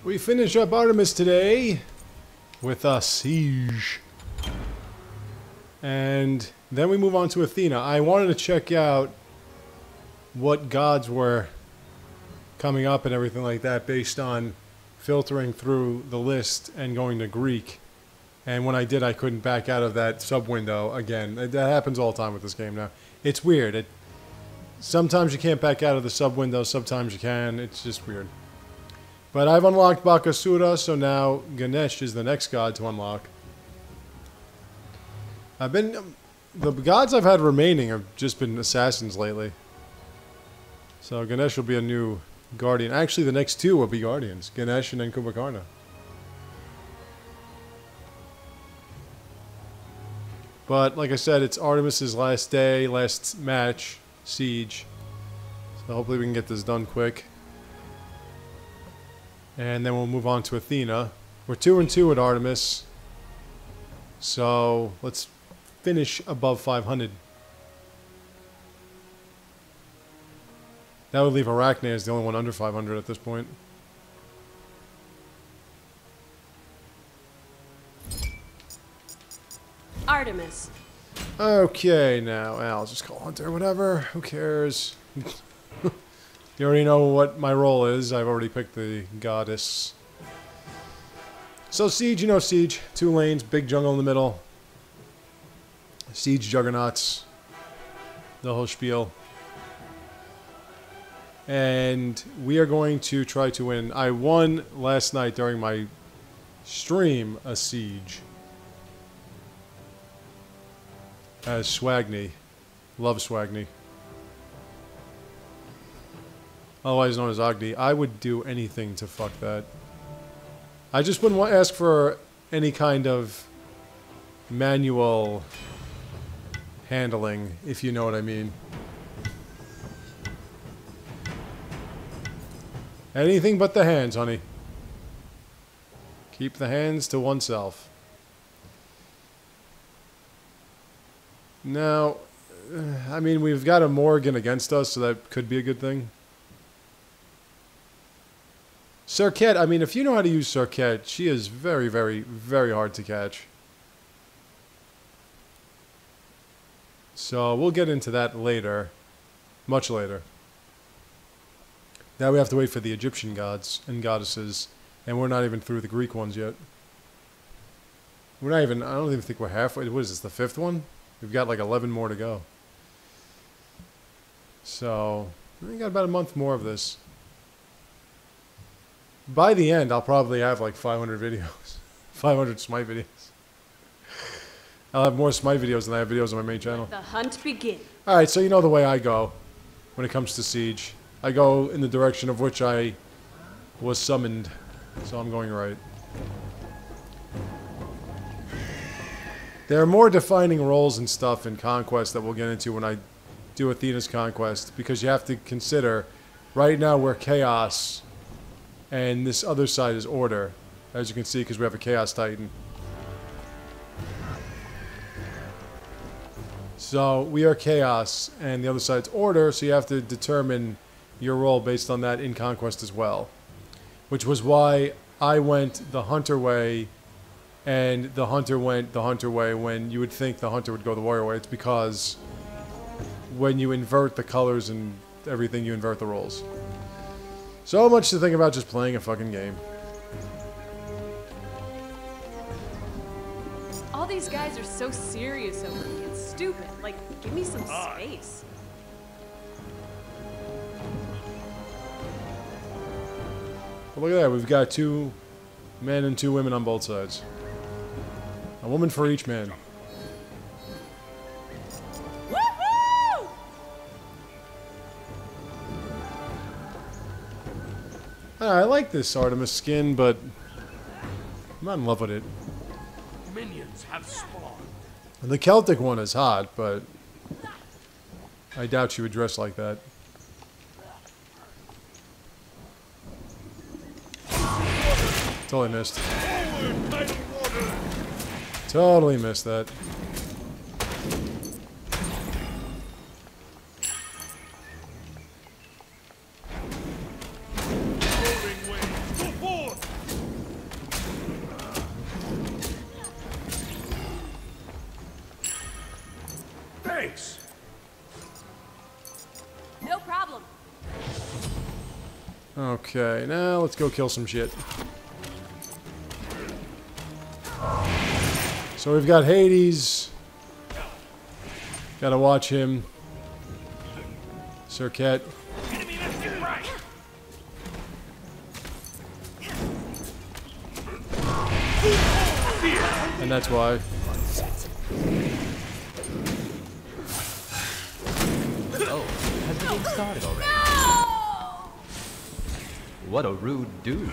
We finish up Artemis today with a siege. And then we move on to Athena. I wanted to check out what gods were coming up and everything like that based on filtering through the list and going to Greek. And when I did, I couldn't back out of that sub-window again. That happens all the time with this game now. It's weird. Sometimes you can't back out of the sub-window, sometimes you can. It's just weird. But I've unlocked Bakasura, so now Ganesh is the next god to unlock. The gods I've had remaining have just been assassins lately. So Ganesh will be a new guardian. Actually, the next two will be guardians. Ganesh and then Kumbhakarna. But, like I said, it's Artemis' last day, last match, siege. So hopefully we can get this done quick. And then we'll move on to Athena. We're 2-2 at Artemis. So, let's finish above 500. That would leave Arachne as the only one under 500 at this point. Artemis. Okay, now, I'll just call Hunter, whatever. Who cares? You already know what my role is. I've already picked the goddess. So Siege, you know Siege. 2 lanes, big jungle in the middle. Siege juggernauts. The whole spiel. And we are going to try to win. I won last night during my stream a Siege. As Swagny. Love Swagny. Otherwise known as Agni. I would do anything to fuck that. I just wouldn't want to ask for any kind of manual handling, if you know what I mean. Anything but the hands, honey. Keep the hands to oneself. Now, I mean, we've got a Morrigan against us, so that could be a good thing. Serqet, I mean, if you know how to use Serqet, she is very, very, very hard to catch. So, we'll get into that later. Much later. Now we have to wait for the Egyptian gods and goddesses, and we're not even through the Greek ones yet. We're not even, I don't even think we're halfway. What is this, the 5th one? We've got like 11 more to go. So, we got about a month more of this. By the end, I'll probably have like 500 videos. 500 Smite videos. I'll have more Smite videos than I have videos on my main channel. Let the hunt begin. Alright, so you know the way I go when it comes to Siege. I go in the direction of which I was summoned. So I'm going right. There are more defining roles and stuff in Conquest that we'll get into when I do Athena's Conquest. Because you have to consider, right now we're Chaos. And this other side is Order, as you can see, because we have a Chaos Titan. So, we are Chaos, and the other side's Order, so you have to determine your role based on that in Conquest as well. Which was why I went the Hunter way, and the Hunter went the Hunter way when you would think the Hunter would go the Warrior way. It's because when you invert the colors and everything, you invert the roles. So much to think about just playing a fucking game. All these guys are so serious over me. It's stupid. Like, give me some space. But look at that. We've got 2 men and 2 women on both sides. A woman for each man. I like this Artemis skin, but I'm not in love with it. Minions have spawned. The Celtic one is hot, but I doubt she would dress like that. Totally missed. Totally missed that. Okay, now let's go kill some shit. So we've got Hades. Gotta watch him. Serqet. And that's why. Oh, has the game started already? What a rude dude.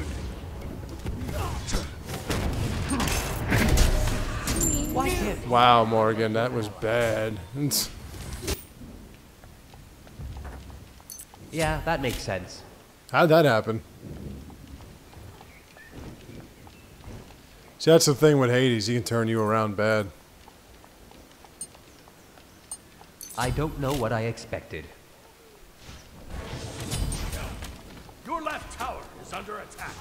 Why can't... Wow, Morgan, that was bad. Yeah, that makes sense. How'd that happen? See, that's the thing with Hades. He can turn you around bad. I don't know what I expected. Your left tower is under attack.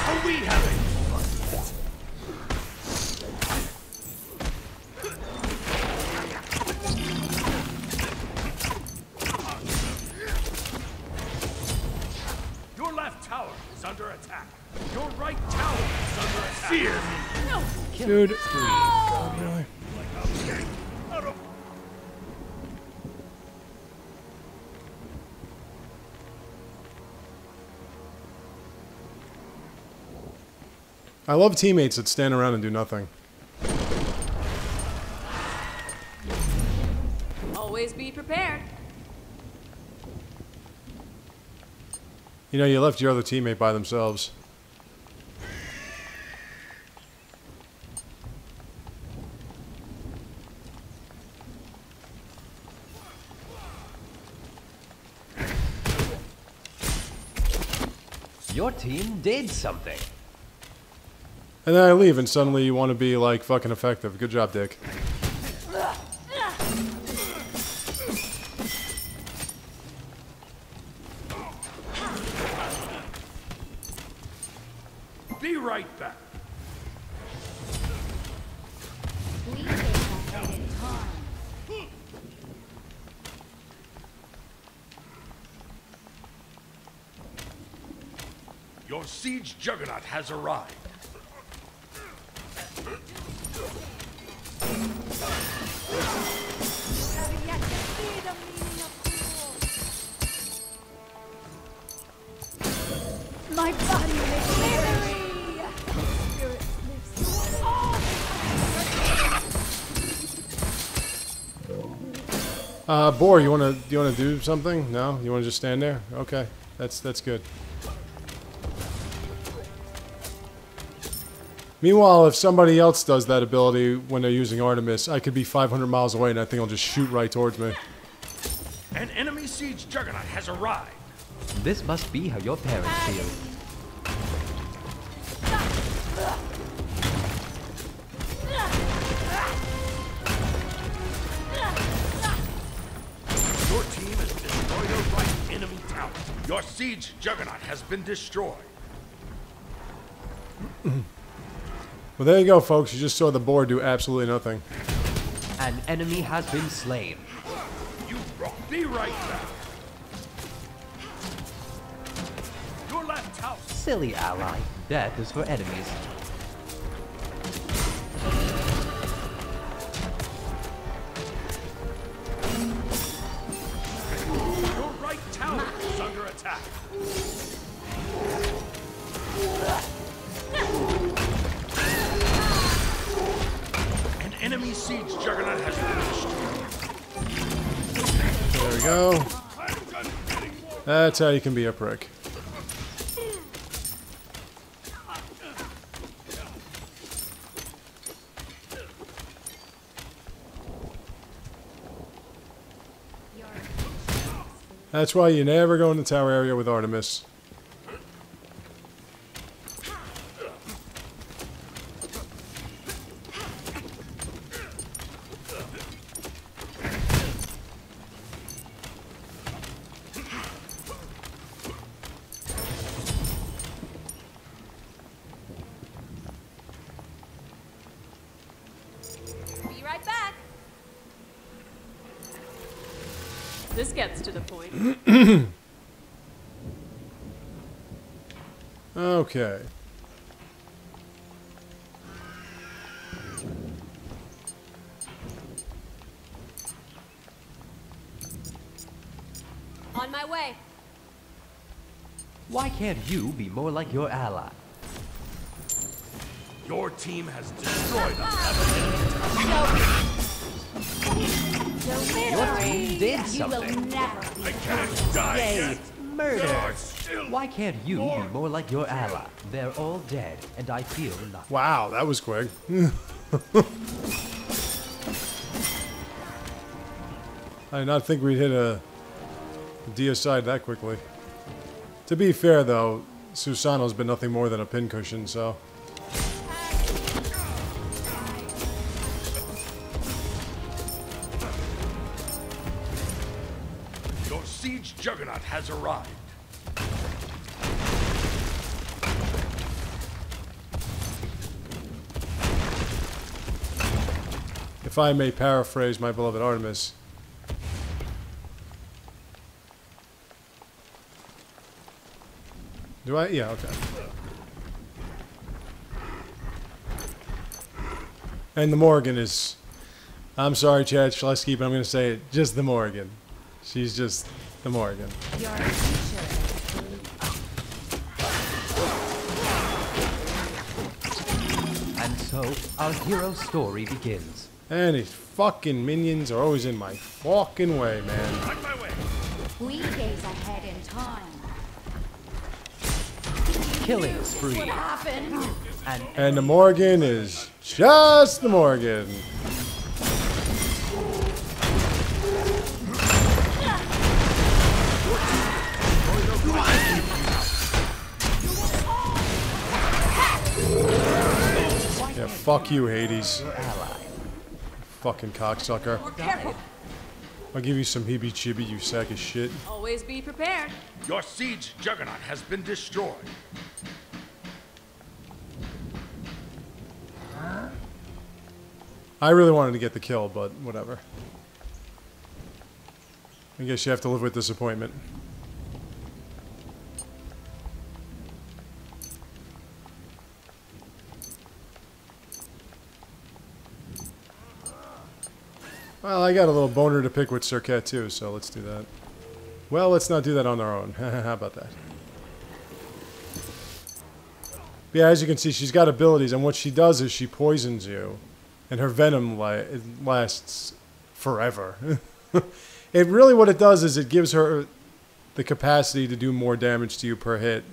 Are we having fun? Your left tower is under attack. Your right tower is under attack. Fear me. No. Dude. God, really? I love teammates that stand around and do nothing. Always be prepared. You know, you left your other teammate by themselves. Your team did something. And then I leave, and suddenly you want to be, like, fucking effective. Good job, Dick. Be right back. Your siege juggernaut has arrived. My body makes memory. Spirit lives. Boar, you wanna do something? No? You wanna just stand there? Okay. That's good. Meanwhile, if somebody else does that ability when they're using Artemis, I could be 500 miles away and that thing will just shoot right towards me. An enemy siege juggernaut has arrived. This must be how your parents feel. Your team has destroyed a right enemy tower. Your siege juggernaut has been destroyed. Well, there you go, folks. You just saw the board do absolutely nothing. An enemy has been slain. You wrong. Be right back. Your left tower. Silly ally. Death is for enemies. Your right tower is under attack. An enemy siege juggernaut has been destroyed. There we go. That's how you can be a prick. That's why you never go in the tower area with Artemis. This gets to the point. Okay. On my way. Why can't you be more like your ally? Your team has destroyed us. Your team did You will something. never I can't die Yay, yet. murder! There are still Why can't you be more like your ally? They're all dead, and I feel nothing. Wow, that was quick. I did not think we'd hit a deicide that quickly. To be fair, though, Susano's been nothing more than a pincushion, so... Your siege juggernaut has arrived. If I may paraphrase my beloved Artemis... Do I? Yeah, okay. And the Morgan is... I'm sorry, Chad Schlesky, but I'm going to say it. Just the Morgan. She's just the Morgan. Your future And so, our hero's story begins. And these fucking minions are always in my fucking way, man. On my way. we gaze ahead in time. Killing spree. What happened? And the Morgan is just the Morgan. Yeah, fuck you, Hades. Fucking cocksucker. I'll give you some Hibi-Chibi, you sack of shit. Always be prepared. Your siege juggernaut has been destroyed. I really wanted to get the kill, but whatever. I guess you have to live with disappointment. Well, I got a little boner to pick with Serqet too, so let's do that. Well, let's not do that on our own. How about that? But yeah, as you can see, she's got abilities, and what she does is she poisons you, and her venom lasts forever. It really, what it does is it gives her the capacity to do more damage to you per hit.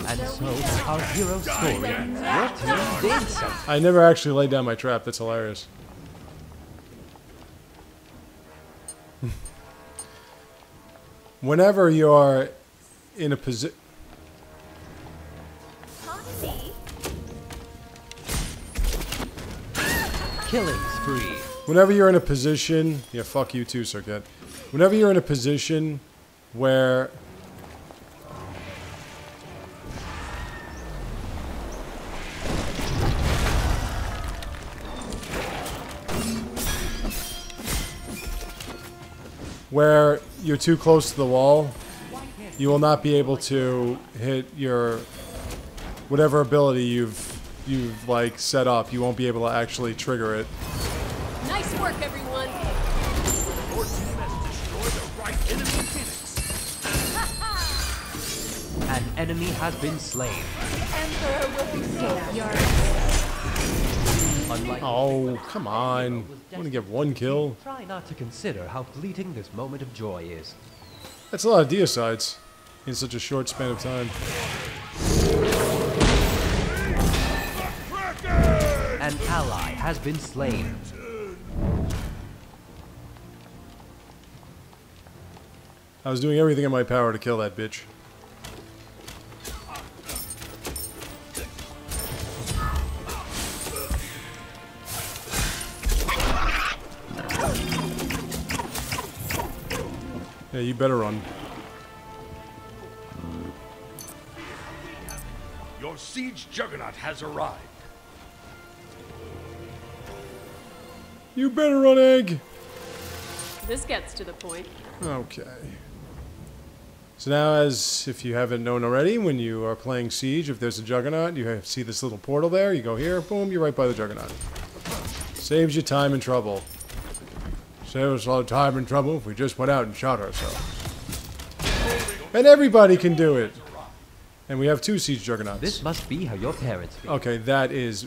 And so, our hero's story ends. Your team did something. I never actually laid down my trap. That's hilarious. Whenever you're in a position... Killing spree. Whenever you're in a position... Yeah, fuck you too, Serqet. Whenever you're in a position where... where you're too close to the wall, you will not be able to hit your whatever ability you've like set up. You won't be able to actually trigger it. Nice work, everyone. Your team has destroyed the right enemy phoenix. An enemy has been slain. Unlike Oh, come on. I want to get one kill. try not to consider how fleeting this moment of joy is. That's a lot of deicides in such a short span of time. An ally has been slain. I was doing everything in my power to kill that bitch. Yeah, you better run. Your siege juggernaut has arrived. You better run, Egg! This gets to the point. Okay. So now, as if you haven't known already, when you are playing Siege, if there's a Juggernaut, you see this little portal there, you go here, boom, you're right by the Juggernaut. Saves you time and trouble. Saves us a lot of time and trouble if we just went out and shot ourselves. And everybody can do it! And we have 2 Siege Juggernauts. This must be how your parents feel. Okay, that is...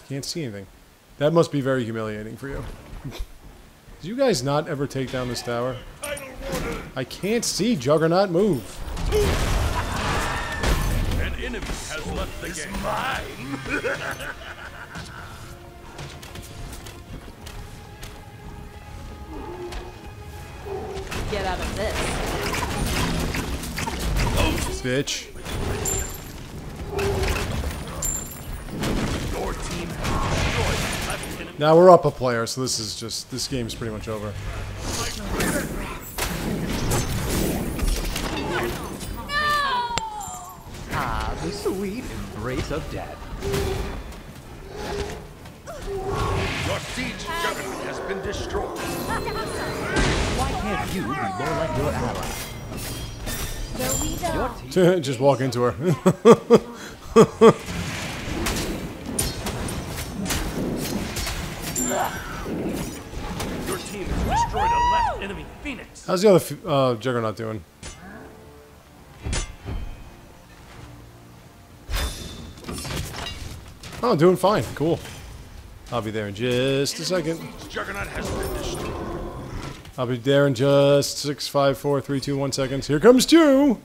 Can't see anything. That must be very humiliating for you. Did you guys not ever take down this tower? I can't see Juggernaut move. An enemy has left the game. Mine. Get out of this. Bitch. Your team has destroyed the left enemy. Now we're up a player, so this game's pretty much over. Ah, the sweet embrace of death. Your siege juggernaut has been destroyed. Why can't you be more like your ally? Though we Your don't. team Just walk into her. Your team has destroyed a left enemy phoenix. How's the other Juggernaut doing? Oh, doing fine. Cool. I'll be there in just a second. Siege juggernaut has been destroyed. I'll be there in just 6, 5, 4, 3, 2, 1 seconds. Here comes 2!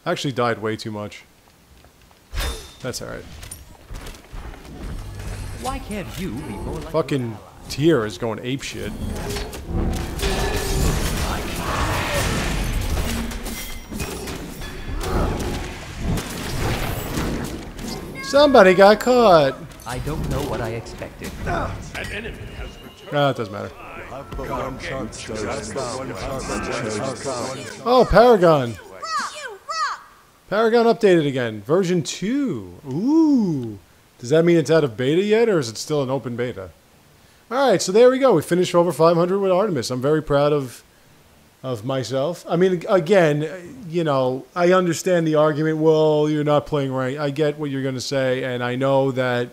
I actually died way too much. That's alright. Why can't you be more like Fucking your ally? Tyr is going apeshit. Somebody got caught! I don't know what I expected. An enemy has returned. Ah, it doesn't matter. Oh, Paragon! Paragon updated again. Version 2. Ooh. Does that mean it's out of beta yet, or is it still an open beta? Alright, so there we go. We finished over 500 with Artemis. I'm very proud of myself. I mean, again, you know, I understand the argument, well, you're not playing right. I get what you're going to say, and I know that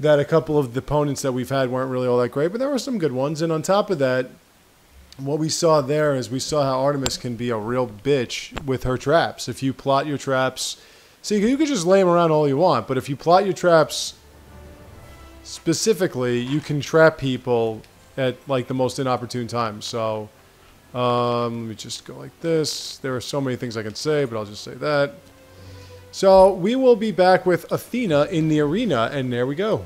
a couple of the opponents that we've had weren't really all that great, but there were some good ones. And on top of that, what we saw there is we saw how Artemis can be a real bitch with her traps. If you plot your traps... See, you could just lay them around all you want, but if you plot your traps specifically, you can trap people at, like, the most inopportune times. So, let me just go like this. There are so many things I can say, but I'll just say that. So, we will be back with Athena in the arena, and there we go.